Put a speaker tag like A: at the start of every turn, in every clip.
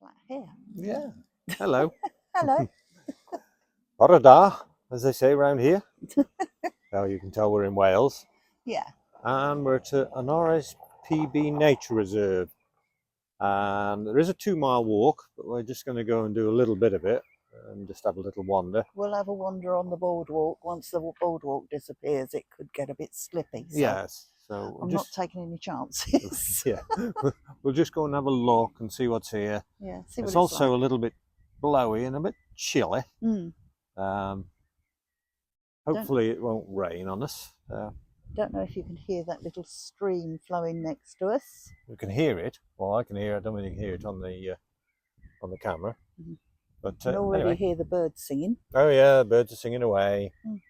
A: flat hair.
B: Yeah. Hello.
A: Hello.
B: Bore da, as they say around here. Well, you can tell we're in Wales.
A: Yeah.
B: And we're at an RSPB Nature Reserve. And there is a 2-mile walk, but we're just going to go and do a little bit of it and just have a little wander.
A: We'll have a wander on the boardwalk. Once the boardwalk disappears, it could get a bit slippy. So
B: Yes. So
A: I'm not taking any chances.
B: Yeah. We'll just go and have a look and see what's here.
A: Yeah. See what
B: It's also
A: like.
B: a little bit blowy and a bit chilly.
A: Mm.
B: Hopefully it won't rain on us.
A: Don't know if you can hear that little stream flowing next to us.
B: We can hear it. Well, I can hear it. I don't really hear it on the camera.
A: Mm-hmm.
B: But
A: you can already
B: anyway.
A: hear the birds singing.
B: Oh yeah, the birds are singing away.
A: Mm.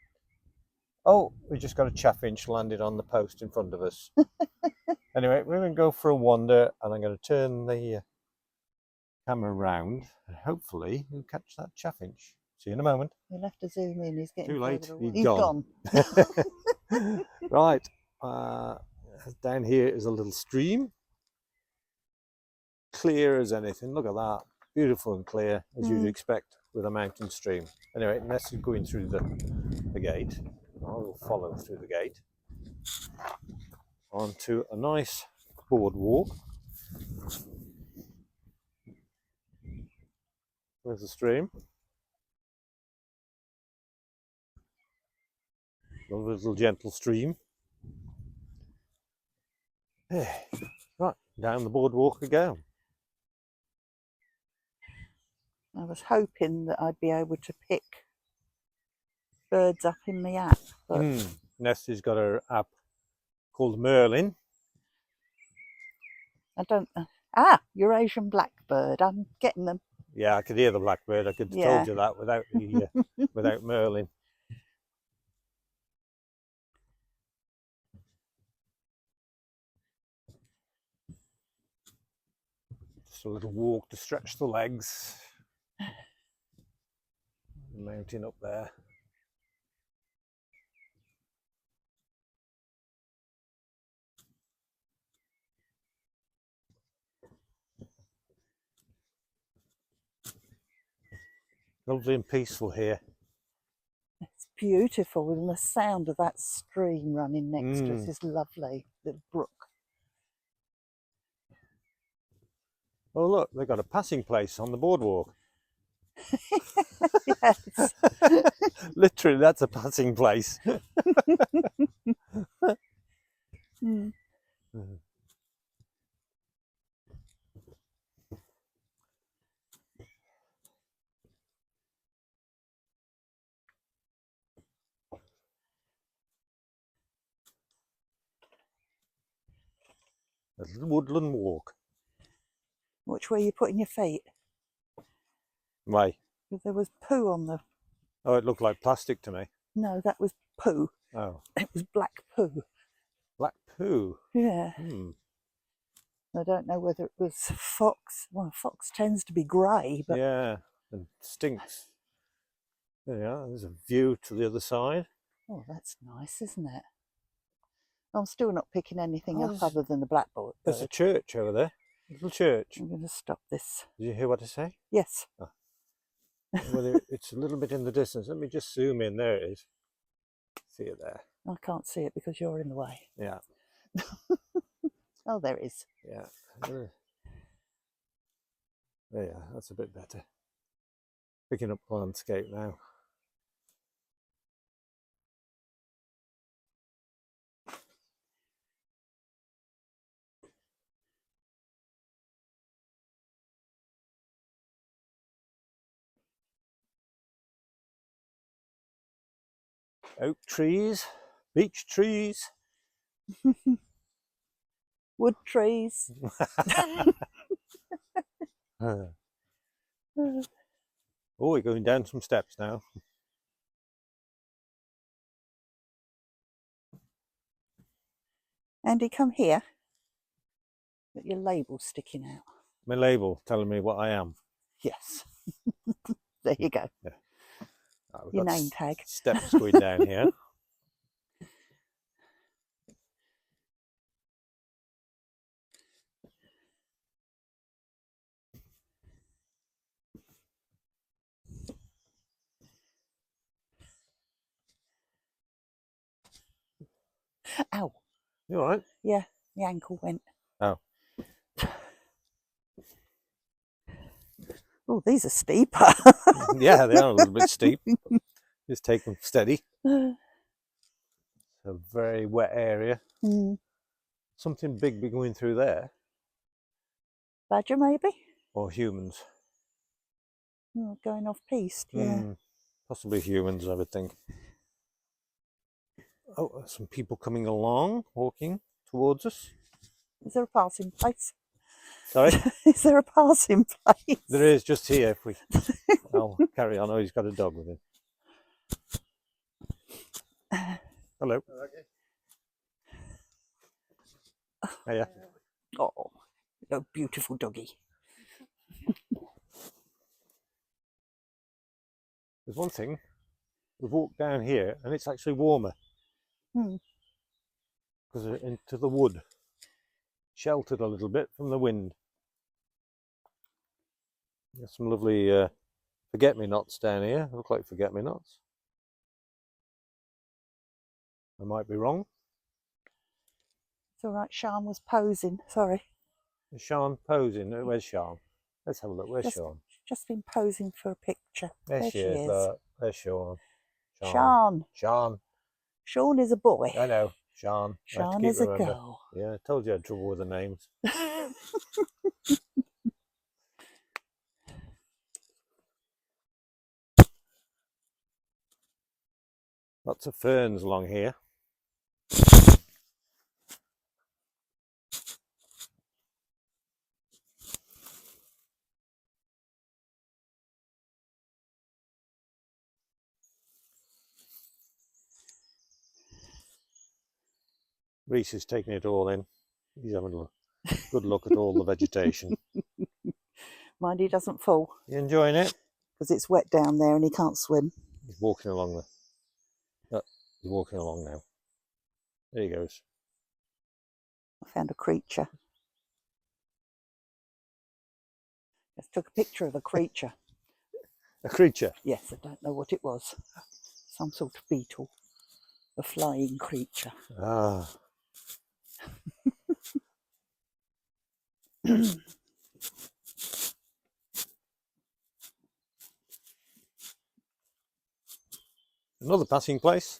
B: Oh, we just got a chaffinch landed on the post in front of us. Anyway, we're going to go for a wander, and I'm going to turn the camera around, and hopefully we'll catch that chaffinch. See you in a moment.
A: You'll have to zoom in. He's getting
B: too late.
A: He's gone.
B: Right. Down here is a little stream. Clear as anything. Look at that. Beautiful and clear, as you'd expect with a mountain stream. Anyway, let's go in through the gate. I will follow through the gate onto a nice boardwalk. There's the stream. Lovely little gentle stream. Right, down the boardwalk we go.
A: I was hoping that I'd be able to pick birds up in the app. But
B: Nestie's got her app called Merlin.
A: I don't. Eurasian blackbird. I'm getting them.
B: Yeah, I could hear the blackbird. I could have told you that without the without Merlin. Just a little walk to stretch the legs. Mountain up there. Lovely and peaceful here.
A: It's beautiful, and the sound of that stream running next to us is lovely. Little brook.
B: Oh look, they've got a passing place on the boardwalk.
A: Yes.
B: Literally, that's a passing place. A little woodland walk.
A: Which way are you putting your feet?
B: Why?
A: Because there was poo on the...
B: Oh, it looked like plastic to me.
A: No, that was poo.
B: Oh.
A: It was black poo.
B: Black poo?
A: Yeah. I don't know whether it was fox. Well, fox tends to be grey, but...
B: Yeah, and stinks. There you are, there's a view to the other side.
A: Oh, that's nice, isn't it? I'm still not picking anything up other than the blackbird.
B: There's a church over there. A little church.
A: I'm going to stop this.
B: Did you hear what I say?
A: Yes.
B: Oh. Well, it's a little bit in the distance. Let me just zoom in. There it is. See it there.
A: I can't see it because you're in the way.
B: Yeah.
A: Oh, there it is.
B: Yeah. There, that's a bit better. Picking up landscape now. Oak trees, beech trees.
A: Wood trees.
B: Oh, we're going down some steps now.
A: Andy, come here. Got your label sticking out.
B: My label telling me what I am.
A: Yes. There you go.
B: Yeah. Oh,
A: your name tag.
B: Steps going down here.
A: Ow.
B: You all right?
A: Yeah, the ankle went.
B: Oh.
A: Oh, these are steeper.
B: Yeah, they are a little bit steep. Just take them steady. A very wet area.
A: Mm.
B: Something big be going through there.
A: Badger, maybe?
B: Or humans.
A: Oh, going off piste, yeah.
B: Possibly humans, I would think. Oh, some people coming along, walking towards us.
A: Is there a passing place?
B: Sorry?
A: Is there a passing place?
B: There is, just here. If we, I'll carry on. Oh, he's got a dog with him. Hello. Hiya.
A: Oh, a beautiful doggy.
B: There's one thing. We've walked down here and it's actually warmer. Because into the wood. Sheltered a little bit from the wind. There's some lovely forget-me-nots down here. Look like forget-me-nots. I might be wrong.
A: It's all right, Sian was posing. Sorry.
B: Is Sian posing? Where's Sian? Let's have a look. Where's Sian?
A: Just been posing for a picture.
B: There she is. Look. There's Sian.
A: Sian.
B: Sian.
A: Sean is a boy.
B: I know. Sian.
A: Sian is a girl.
B: Yeah, I told you I had trouble with the names. Lots of ferns along here. Reese is taking it all in. He's having a good look at all the vegetation.
A: Mind he doesn't fall.
B: You enjoying it?
A: Because it's wet down there and he can't swim.
B: He's walking along the... Oh, he's walking along now. There he goes.
A: I found a creature. Just took a picture of a creature.
B: A creature?
A: Yes, I don't know what it was. Some sort of beetle. A flying creature.
B: Ah. Another passing place.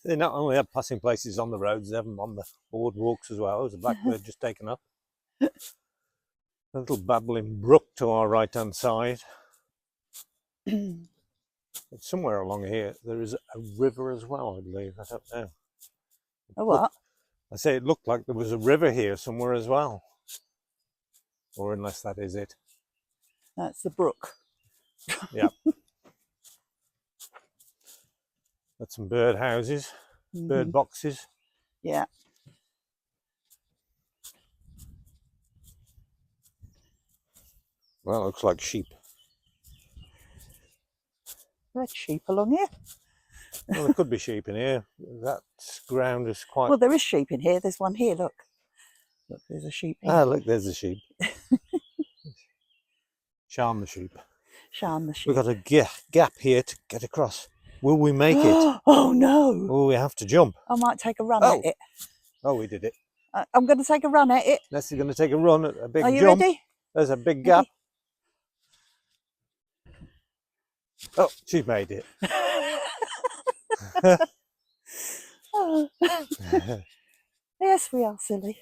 B: They not only have passing places on the roads, they have them on the boardwalks as well. There's a blackbird just taken up. A little babbling brook to our right hand side. Somewhere along here there is a river as well, I believe. I don't know.
A: A what?
B: I say it looked like there was a river here somewhere as well. Or unless that is it.
A: That's the brook.
B: Yeah. Got some bird houses, bird boxes.
A: Yeah.
B: Well, it looks like sheep.
A: Red sheep along here.
B: Well, there could be sheep in here. That ground is quite...
A: Well, there is sheep in here. There's one here, look. Look, there's a sheep here.
B: Ah, look, there's a sheep. Charm the sheep.
A: Charm the sheep.
B: We've got a gap here to get across. Will we make it?
A: Oh, no.
B: Oh, we have to jump.
A: I might take a run at it.
B: Oh, we did it.
A: I'm going to take a run at it.
B: Leslie's going to take a run at a big jump.
A: Are you ready?
B: There's a big gap. Oh, she's made it.
A: Oh. Yes, we are silly.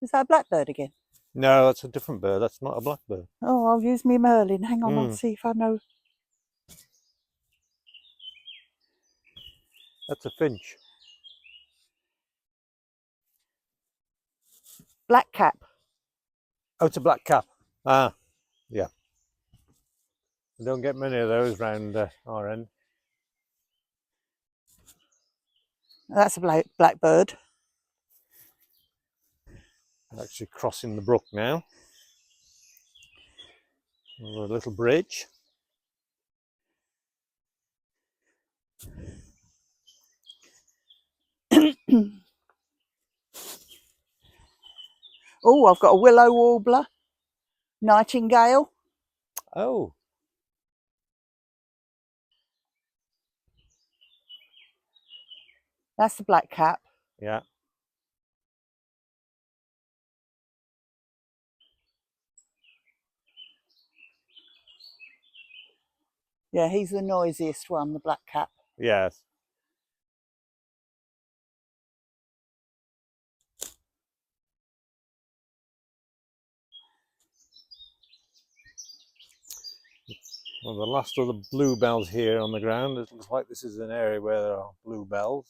A: Is that a blackbird again?
B: No, that's a different bird. That's not a blackbird.
A: Oh, I'll use me Merlin. Hang on, I'll see if I know.
B: That's a finch.
A: Black cap.
B: Oh, it's a black cap. Ah, yeah. We don't get many of those round our end.
A: That's a blackbird.
B: Actually crossing the brook now. Over a little bridge.
A: Oh, I've got a willow warbler, nightingale.
B: Oh,
A: That's the blackcap.
B: yeah.
A: Yeah, he's the noisiest one, the blackcap.
B: Yes. Well, the last of the bluebells here on the ground. It looks like this is an area where there are bluebells.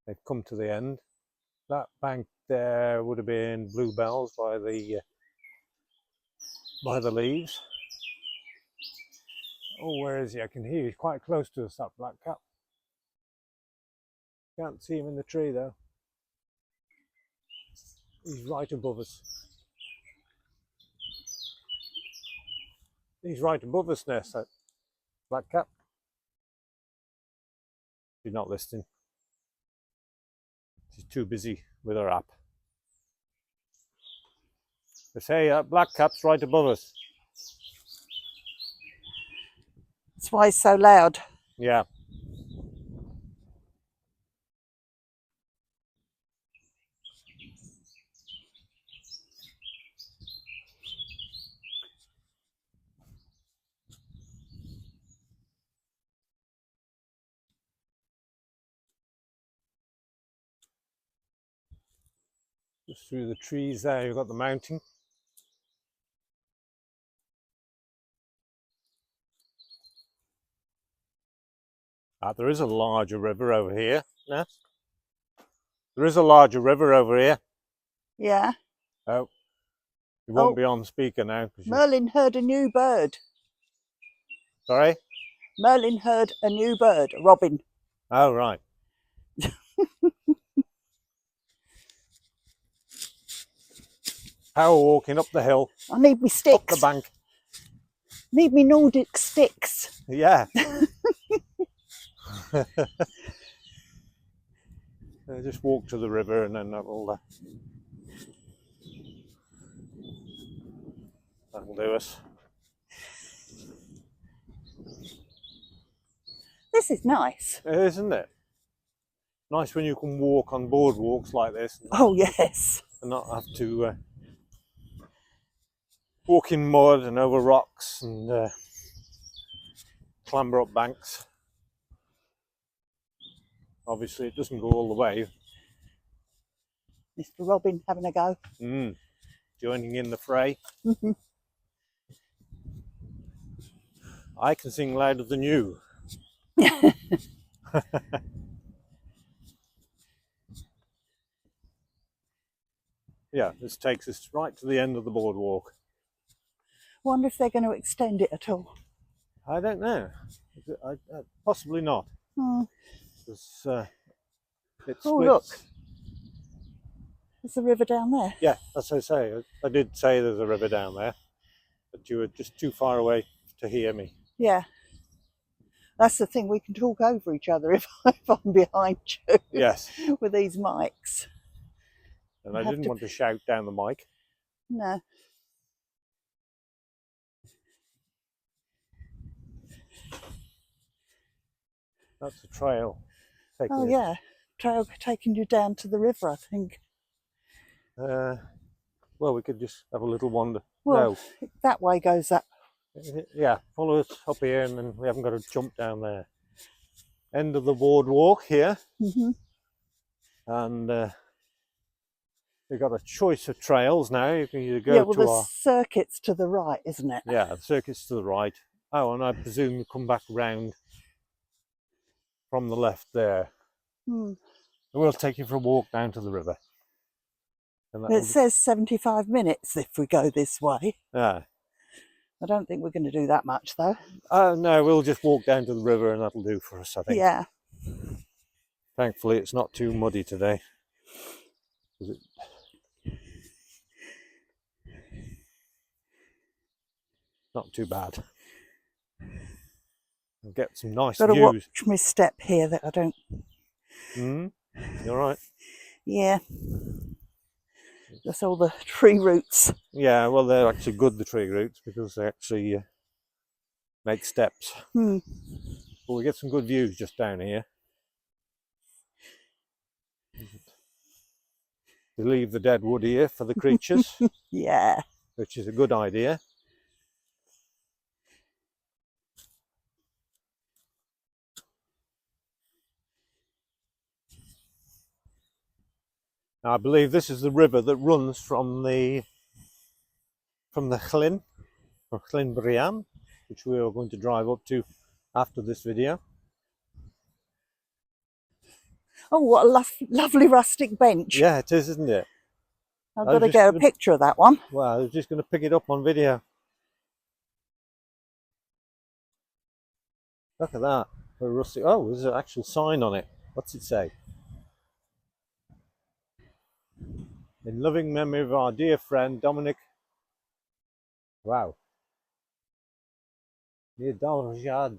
B: They've come to the end. That bank there would have been bluebells by the leaves. Oh, where is he? I can hear he's quite close to us, that blackcap. Can't see him in the tree though. He's right above us. He's right above us, Ness, that blackcap. She's not listening. She's too busy with her app. They say that blackcap's right above us.
A: That's why he's so loud.
B: Yeah. Just through the trees there, you've got the mountain. There is a larger river over here. Ness. There is a larger river over here.
A: Yeah.
B: Oh, you won't be on speaker now.
A: Merlin heard a new bird.
B: Sorry?
A: Merlin heard a new bird, a robin.
B: Oh, right. Power walking up the hill.
A: I need me sticks.
B: Up the bank.
A: Need me Nordic sticks.
B: Yeah. Just walk to the river and then that'll do us.
A: This is nice.
B: It is, isn't it? Nice when you can walk on boardwalks like this.
A: Oh, yes.
B: And not have to walk in mud and over rocks and clamber up banks. Obviously, it doesn't go all the way.
A: Mr. Robin having a go.
B: Joining in the fray. I can sing louder than you. Yeah, this takes us right to the end of the boardwalk.
A: Wonder if they're going to extend it at all.
B: I don't know. Possibly not. It's, it
A: Oh, look. There's a river down there.
B: Yeah, that's what I say. I did say there's a river down there, but you were just too far away to hear me.
A: Yeah. That's the thing, we can talk over each other if I'm behind you.
B: Yes.
A: With these mics.
B: And I didn't want to shout down the mic.
A: No.
B: That's the trail.
A: Oh, yeah. Trail taking you down to the river, I think.
B: Well, we could just have a little wander.
A: Well, that way goes up.
B: Yeah, follow us up here and then we haven't got to jump down there. End of the boardwalk here. And we've got a choice of trails now. You can either go to
A: the circuit's to the right, isn't it?
B: Yeah, the circuit's to the right. Oh, and I presume you come back round from the left there. We'll take you for a walk down to the river.
A: It says 75 minutes if we go this way.
B: Yeah.
A: I don't think we're going to do that much though.
B: No, we'll just walk down to the river and that'll do for us, I think.
A: Yeah.
B: Thankfully, it's not too muddy today. Not too bad. I'll get some nice
A: Got to
B: views.
A: watch my step here that I don't.
B: You all right?
A: Yeah. That's all the tree roots.
B: Yeah, well, they're actually good, the tree roots, because they actually make steps.
A: Hmm.
B: But we get some good views just down here. To leave the dead wood here for the creatures,
A: Yeah.
B: which is a good idea. Now, I believe this is the river that runs from the Llyn, or Llyn Briam, which we are going to drive up to after this video.
A: Oh, what a lovely rustic bench.
B: Yeah, it is, isn't it?
A: I've got to get a picture of that one.
B: Well, I was just going to pick it up on video. Look at that. A rustic. Oh, there's an actual sign on it. What's it say? In loving memory of our dear friend Dominic. Wow. Near Dalrjad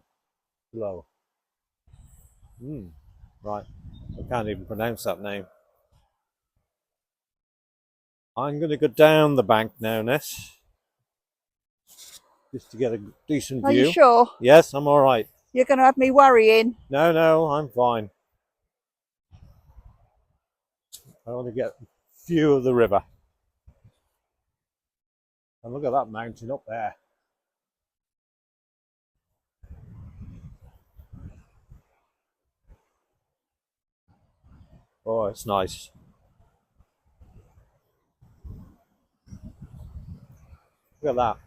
B: below. Right. I can't even pronounce that name. I'm going to go down the bank now, Ness. Just to get a decent view.
A: Are you sure?
B: Yes, I'm all right.
A: You're going to have me worrying.
B: No, I'm fine. I want to get a view of the river. And look at that mountain up there. Oh, it's nice. Look at that.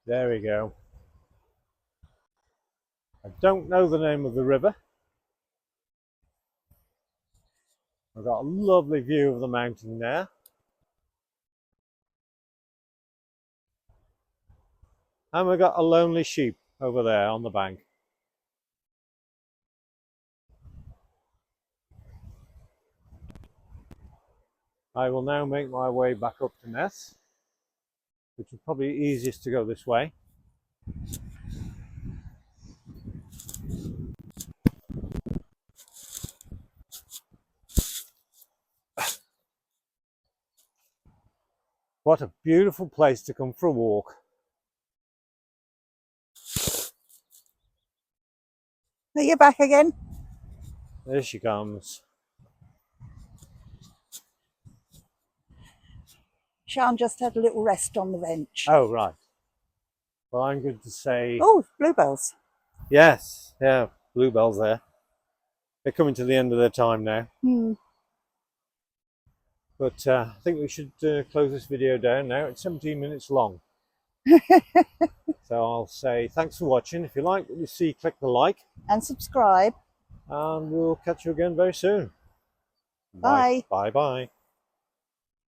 B: There we go. I don't know the name of the river. I've got a lovely view of the mountain there. And we've got a lonely sheep over there on the bank. I will now make my way back up to Ness, which is probably easiest to go this way. What a beautiful place to come for a walk.
A: Are you back again?
B: There she comes.
A: Sean just had a little rest on the bench.
B: Oh, right. Well, I'm going to say...
A: Oh, bluebells.
B: Yes, yeah, bluebells there. They're coming to the end of their time now. But I think we should close this video down now. It's 17 minutes long. So I'll say thanks for watching. If you like what you see, click the like.
A: And subscribe.
B: And we'll catch you again very soon.
A: Bye.
B: Bye-bye.